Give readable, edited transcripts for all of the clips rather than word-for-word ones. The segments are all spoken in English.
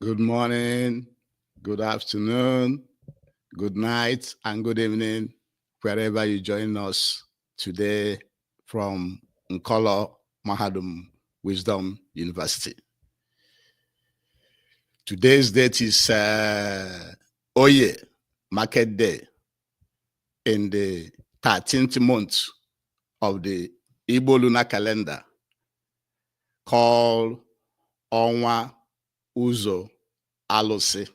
Good morning, good afternoon, good night, and good evening, wherever you join us today from Nkolo Mahadum Wisdom University. Today's date is Oye, Market Day, in the 13th month of the Igbo lunar calendar, called Onwa Uzo Alose.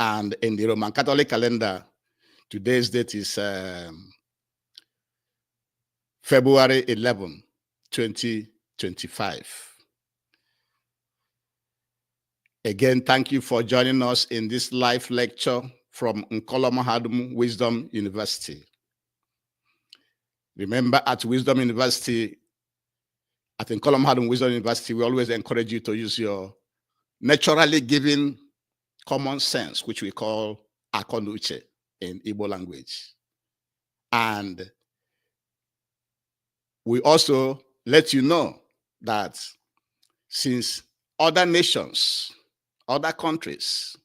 And in the Roman Catholic calendar, today's date is February 11, 2025. Again, thank you for joining us in this live lecture from Nkolo Mahadum Wisdom University. Remember, at Wisdom University, at Nkolo Mahadum Wisdom University, we always encourage you to use your naturally given common sense, which we call akonuche in Igbo language. And we also let you know that since other nations, other countries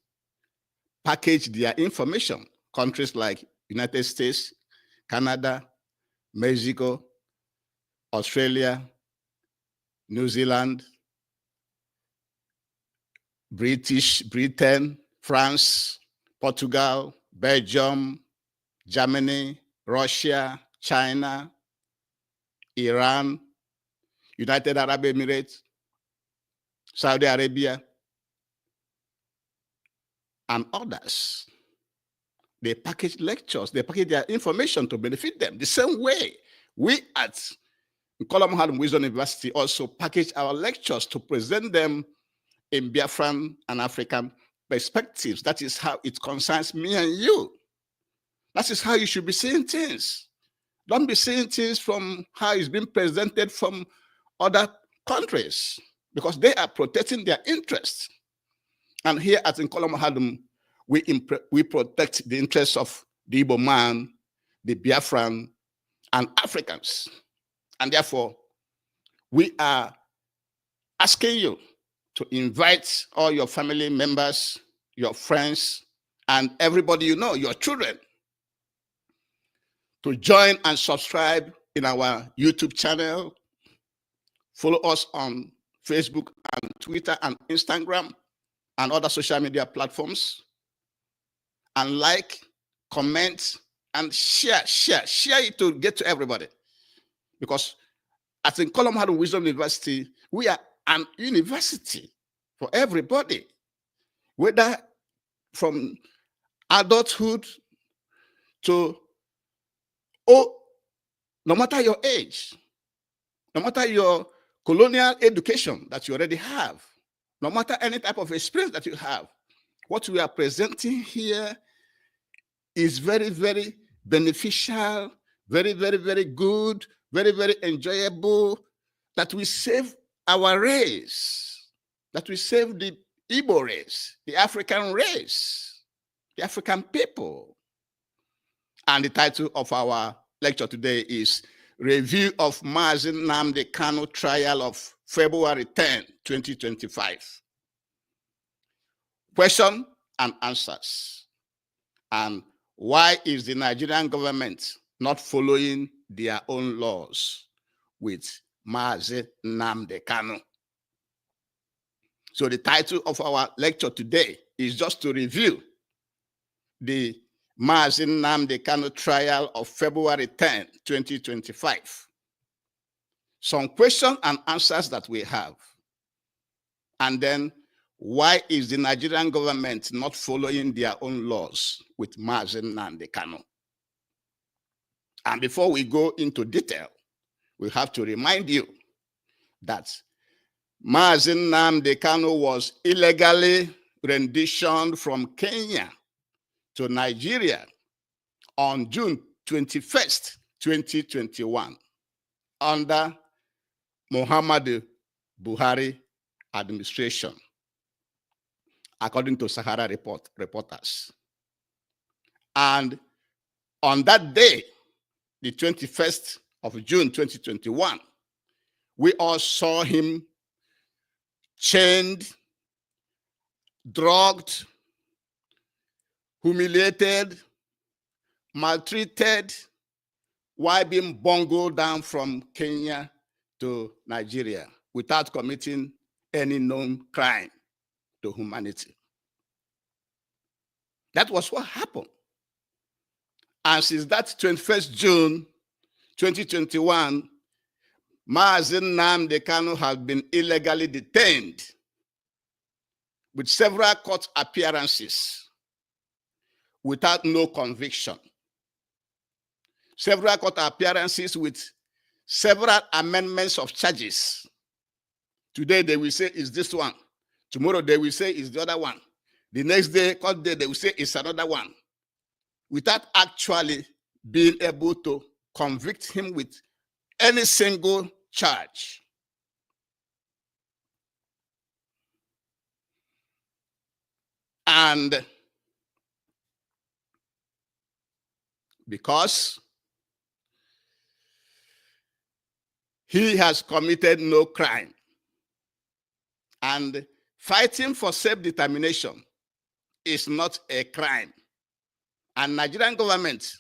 package their information, countries like United States, Canada, Mexico, Australia, New Zealand, Britain, France, Portugal, Belgium, Germany, Russia, China, Iran, United Arab Emirates, Saudi Arabia, and others. They package lectures, they package their information to benefit them. The same way we at Nkolo Mahadum Wisdom University also package our lectures to present them in Biafran and African perspectives. That is how it concerns me and you. That is how you should be seeing things. Don't be seeing things from how it's been presented from other countries, because they are protecting their interests. And here at Nkolo Mahadum, we protect the interests of the Igbo man, the Biafran, and Africans. And therefore, we are asking you to invite all your family members, your friends, and everybody you know, your children, to join and subscribe in our YouTube channel. Follow us on Facebook and Twitter and Instagram and other social media platforms. And like, comment, and share it to get to everybody. Because at Nkolo Mahadum Wisdom University, we are an university for everybody, whether from adulthood to, no matter your age, no matter your colonial education that you already have, no matter any type of experience that you have, what we are presenting here is very, very beneficial, very, very, very good, very, very enjoyable, that we save our race, that we save the Igbo race, the African race, the African people. And the title of our lecture today is Review of Mazi Nnamdi Kanu Trial of February 10, 2025. Question and answers. And why is the Nigerian government not following their own laws with Mazi Nnamdi Kanu? So the title of our lecture today is just to review the Mazi Nnamdi Kanu trial of February 10, 2025. Some questions and answers that we have. And then, why is the Nigerian government not following their own laws with Mazi Nnamdi Kanu? And before we go into detail, we have to remind you that Mazi Nnamdi Kanu was illegally renditioned from Kenya to Nigeria on June 21st, 2021, under Muhammadu Buhari administration, according to Sahara reporters. And on that day, the 21st of June, 2021, we all saw him chained drugged, humiliated, maltreated, while being bungled down from Kenya to Nigeria without committing any known crime to humanity. That was what happened. And since that 21st June 2021, Mazi Nnamdi Kanu has been illegally detained with several court appearances without no conviction. Several court appearances with several amendments of charges. Today they will say it's this one. Tomorrow they will say it's the other one. The next day, court day, they will say it's another one. Without actually being able to convict him with any single charge. And because he has committed no crime, and fighting for self-determination is not a crime, and Nigerian government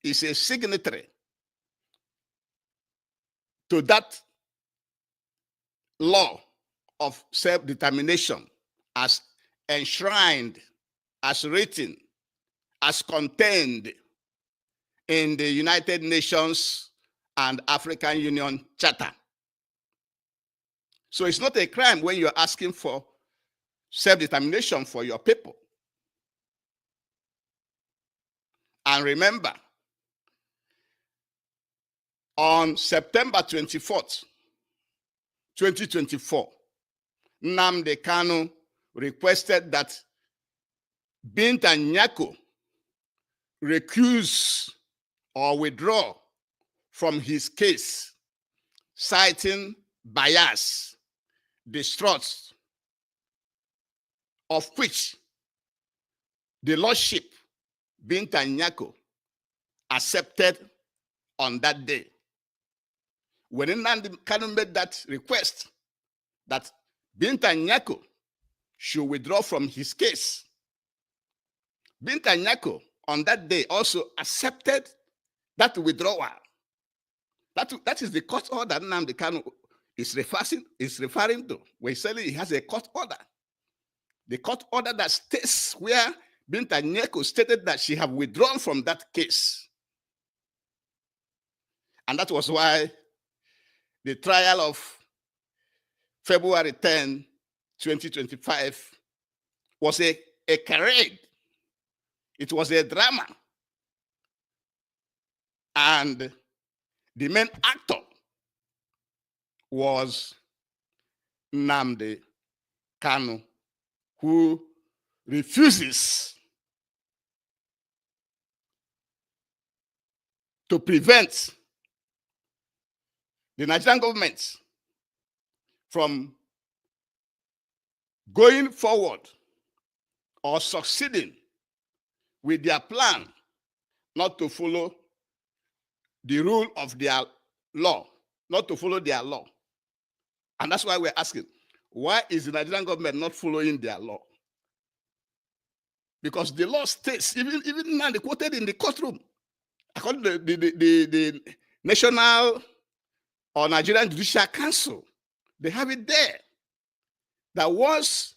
is a signatory to that law of self-determination as enshrined, as written, as contained in the United Nations and African Union Charter. So it's not a crime when you're asking for self-determination for your people. And remember, on September 24th, 2024, Nnamdi Kanu requested that Binta Nyako recuse or withdraw from his case, citing bias, distrust, of which the Lordship Binta Nyako accepted on that day. When Nnamdi Kanu made that request that Binta Nyako should withdraw from his case, Binta Nyako on that day also accepted that withdrawal. That is the court order Nnamdi Kanu is referring to when he said he has a court order. The court order that states where Binta Nyako stated that she had withdrawn from that case. And that was why the trial of February 10, 2025 was a charade. It was a drama. And the main actor was Nnamdi Kanu, who refuses to prevent the Nigerian government from going forward or succeeding with their plan not to follow the rule of their law, not to follow their law. And that's why we're asking, why is the Nigerian government not following their law? Because the law states, even now they quoted in the courtroom, according to the National or Nigerian Judicial Council, they have it there, that once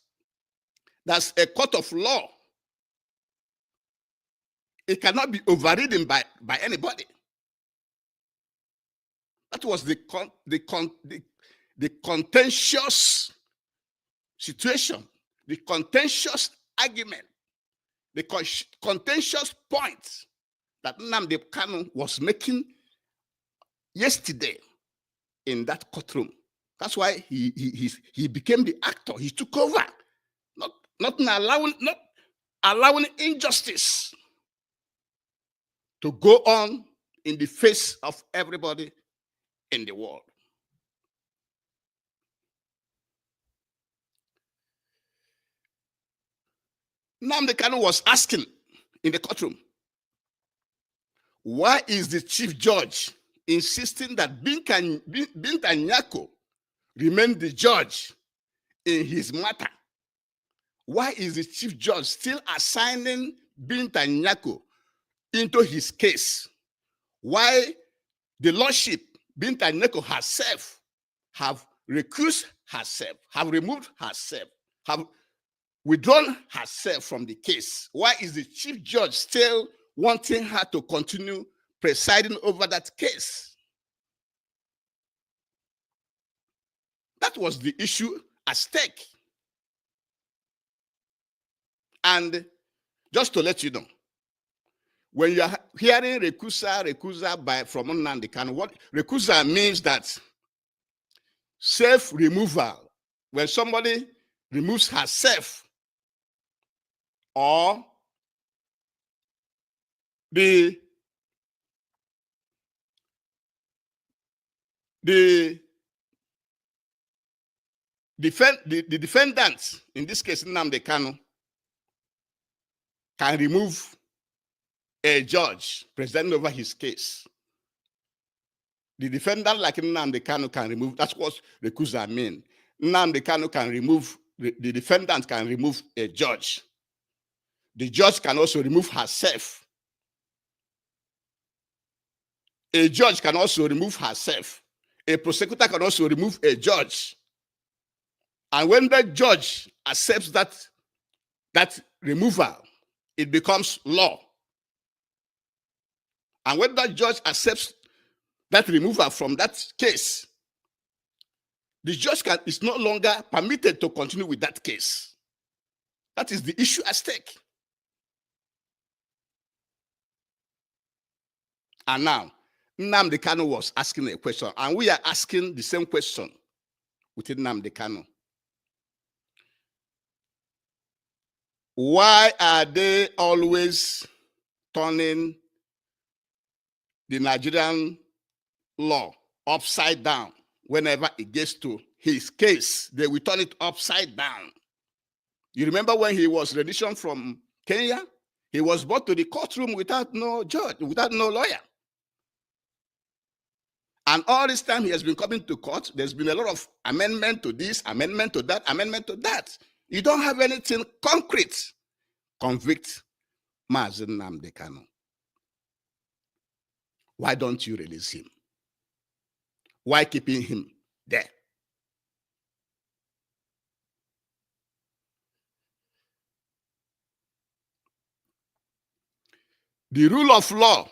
that's a court of law, it cannot be overridden by anybody. That was the contentious situation, the contentious argument, the contentious point that Nnamdi Kanu was making yesterday in that courtroom. That's why he became the actor. He took over, not allowing injustice to go on in the face of everybody in the world. Nnamdi Kanu was asking in the courtroom, why is the chief judge insisting that Binta Nyako remain the judge in his matter Why is the chief judge still assigning Binta Nyako into his case? Why the lordship, Binta Nyako herself, have recused herself, have removed herself, have withdrawn herself from the case? Why is the chief judge still wanting her to continue presiding over that case? That was the issue at stake. And just to let you know, when you are hearing recusal from Nnamdi Kanu, what recusal means that self-removal, when somebody removes herself, or the defendant, in this case Nnamdi Kanu, can remove a judge presiding over his case. The defendant, like Nnamdi Kanu, can remove. That's what recusal means. Nnamdi Kanu can remove, the defendant can remove a judge. The judge can also remove herself. A judge can also remove herself. A prosecutor can also remove a judge. And when the judge accepts that removal, it becomes law. And when that judge accepts that removal from that case, the judge is no longer permitted to continue with that case. That is the issue at stake. And now, Nnamdi Kanu was asking a question, and we are asking the same question with Nnamdi Kanu. Why are they always turning the Nigerian law upside down? Whenever it gets to his case, they will turn it upside down. You remember when he was renditioned from Kenya? He was brought to the courtroom without no judge, without no lawyer. And all this time he has been coming to court. There's been a lot of amendment to this, amendment to that, amendment to that. You don't have anything concrete. Convict Mazi Nnamdi Kanu. Why don't you release him? Why keeping him there? The rule of law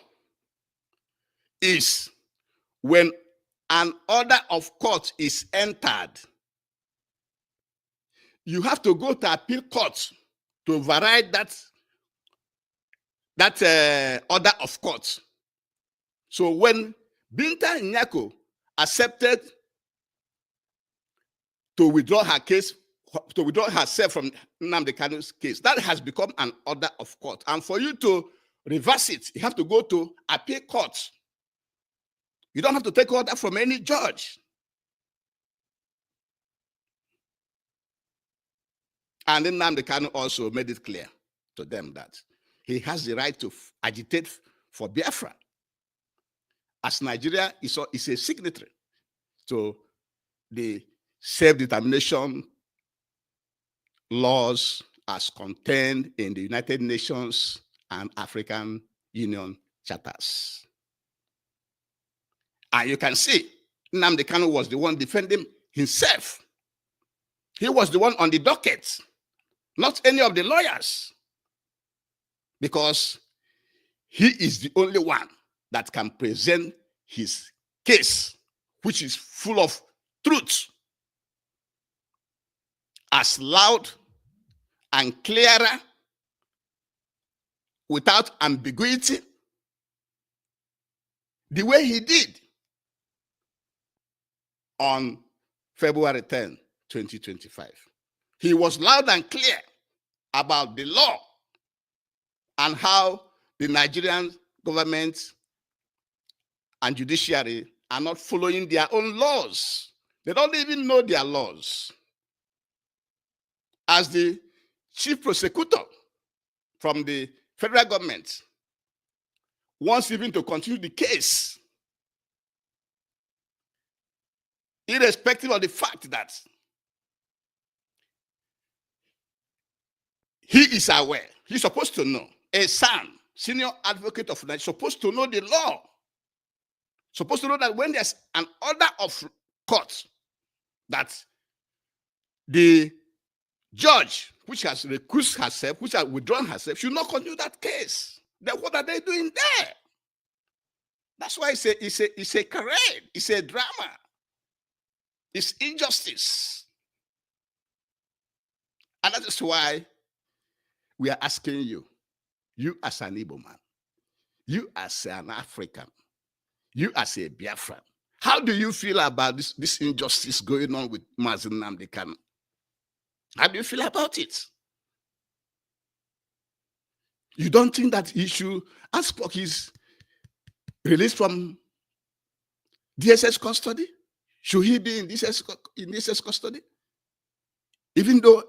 is when an order of court is entered, you have to go to appeal court to override that order of court. So when Binta Nyako accepted to withdraw her case, to withdraw herself from Nnamdi Kanu's case, that has become an order of court. And for you to reverse it, you have to go to appeal court. You don't have to take order from any judge. And then Nnamdi Kanu also made it clear to them that he has the right to agitate for Biafra, as Nigeria is a signatory to the self-determination laws as contained in the United Nations and African Union charters. And you can see Nnamdi Kanu was the one defending himself. He was the one on the docket, not any of the lawyers, because he is the only one that can present his case, which is full of truth, as loud and clearer, without ambiguity, the way he did on February 10, 2025. He was loud and clear about the law and how the Nigerian government and judiciary are not following their own laws. They don't even know their laws. As the chief prosecutor from the federal government wants even to continue the case, irrespective of the fact that He is aware. He's supposed to know. A son, senior advocate of Nigeria, supposed to know the law. Supposed to know that when there's an order of court that the judge, which has recused herself, which has withdrawn herself, should not continue that case. Then what are they doing there? That's why it's a charade, it's a drama, it's injustice. And that is why we are asking you, you as an Igbo man, you as an African, you as a Biafran, how do you feel about this injustice going on with Mazi Nnamdi Kanu? How do you feel about it? You don't think that he should ask for his release from DSS custody? Should he be in DSS custody? Even though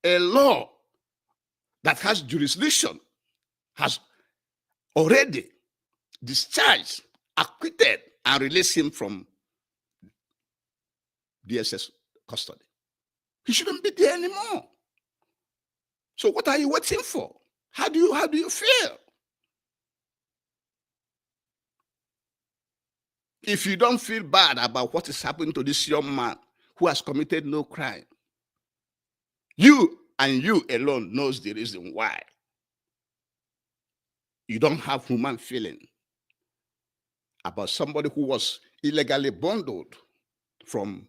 a law that has jurisdiction has already discharged, acquitted, and released him from DSS custody. He shouldn't be there anymore. So what are you waiting for? How do you feel? If you don't feel bad about what is happening to this young man who has committed no crime, you and you alone knows the reason why you don't have human feeling about somebody who was illegally bundled from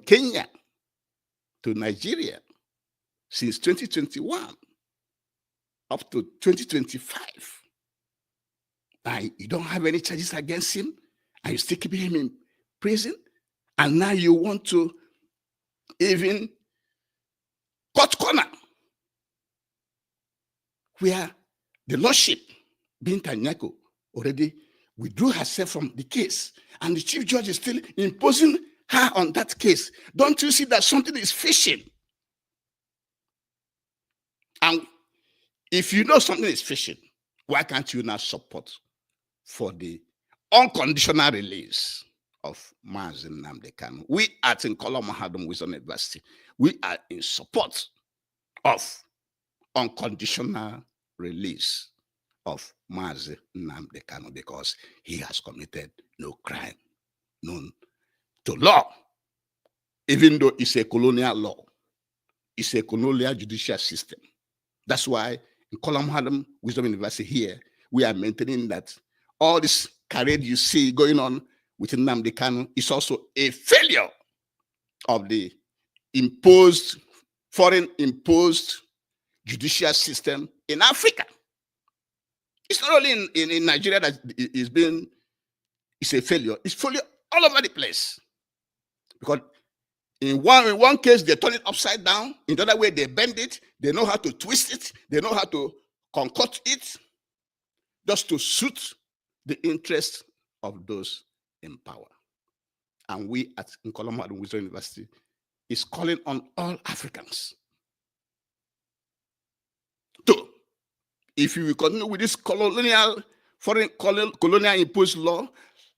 Kenya to Nigeria since 2021 up to 2025. And you don't have any charges against him, and you still keep him in prison, and now you want to even cut corner where the Lordship, Binta Nyako, already withdrew herself from the case, and the Chief Judge is still imposing her on that case. Don't you see that something is fishy? And if you know something is fishy, why can't you now support for the unconditional release of Mazi Nnamdi Kanu? We at Nkola Mahadum Wisdom University, we are in support of unconditional release of Mazi Nnamdi Kanu because he has committed no crime known to law, even though it's a colonial law. It's a colonial judicial system. That's why in Nkola Mahadum Wisdom University here, we are maintaining that all this charade you see going on with Nnamdi Kanu is also a failure of the foreign imposed judicial system in Africa. It's not only in Nigeria that it's a failure. It's failure all over the place. Because in one case, they turn it upside down. In the other way, they bend it. They know how to twist it. They know how to concoct it just to suit the interests of those in power. And we at Nkola Mahadum Wisdom University is calling on all Africans to, if you will continue with this foreign colonial imposed law,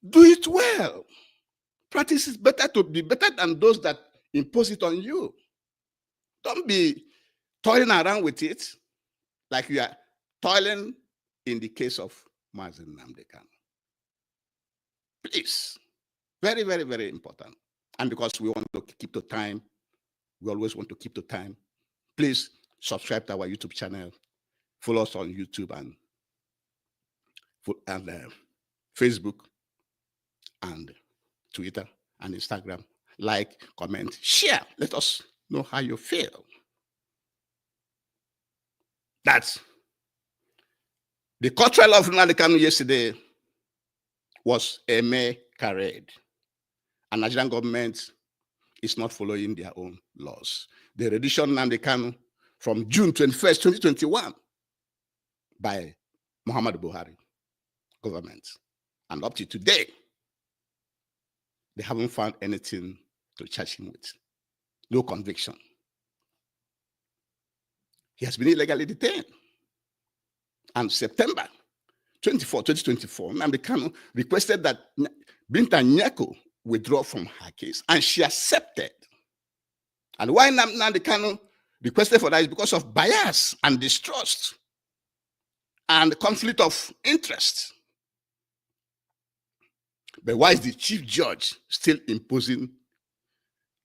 do it well. Practice is better to be better than those that impose it on you. Don't be toiling around with it like you are toiling in the case of Mazi Nnamdi Kanu. Please, very, very, very important. And because we want to keep the time, we always want to keep the time, please subscribe to our YouTube channel, follow us on YouTube and Facebook and Twitter and Instagram. Like, comment, share. Let us know how you feel. That's the court trial of Nnamdi Kanu yesterday was a mere charade. And Nigerian government is not following their own laws. The rendition of Nnamdi Kanu from June 21st, 2021 by Muhammadu Buhari government. And up to today, they haven't found anything to charge him with. No conviction. He has been illegally detained. And September 24, 2024, Nnamdi Kanu requested that Binta Nyako withdraw from her case, and she accepted. And why Nnamdi Kanu requested for that is because of bias and distrust and conflict of interest. But why is the chief judge still imposing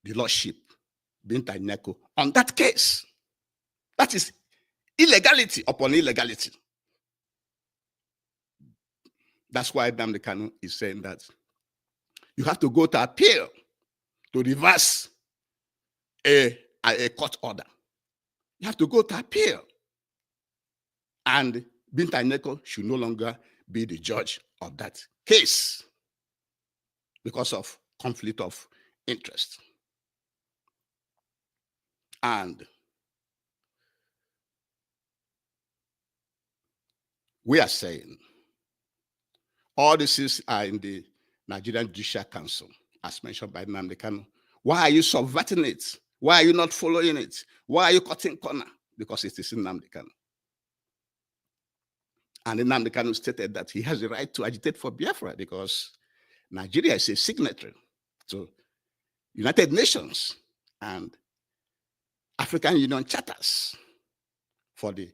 the lordship, Binta Nyako, on that case? That is illegality upon illegality. That's why Nnamdi Kanu is saying that you have to go to appeal to reverse a court order. You have to go to appeal. And Binta Nyako should no longer be the judge of that case because of conflict of interest. And we are saying all these are in the Nigerian Judicial Council, as mentioned by Nnamdi Kanu. Why are you subverting it? Why are you not following it? Why are you cutting corner? Because it is in Nnamdi Kanu. And Nnamdi Kanu stated that he has the right to agitate for Biafra because Nigeria is a signatory to United Nations and African Union charters for the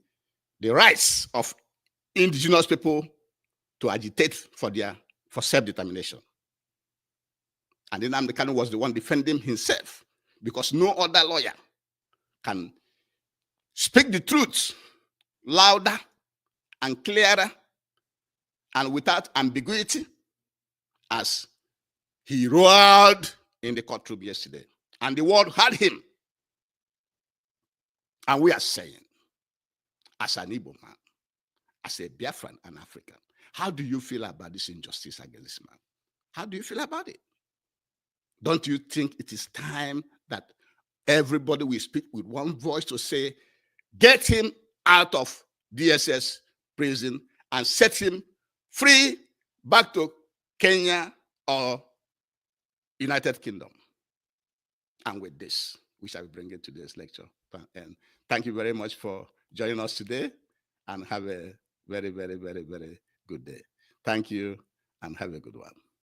rights of indigenous people to agitate for self-determination. And then Nnamdi Kanu was the one defending himself because no other lawyer can speak the truth louder and clearer and without ambiguity as he roared in the courtroom yesterday. And the world heard him. And we are saying, as an Igbo man, as a Biafran and African, how do you feel about this injustice against this man? How do you feel about it? Don't you think it is time that everybody will speak with one voice to say, get him out of DSS prison and set him free back to Kenya or United Kingdom? And with this, we shall be bringing today's lecture. And thank you very much for joining us today, and have a very, very, very, very good day. Thank you, and have a good one.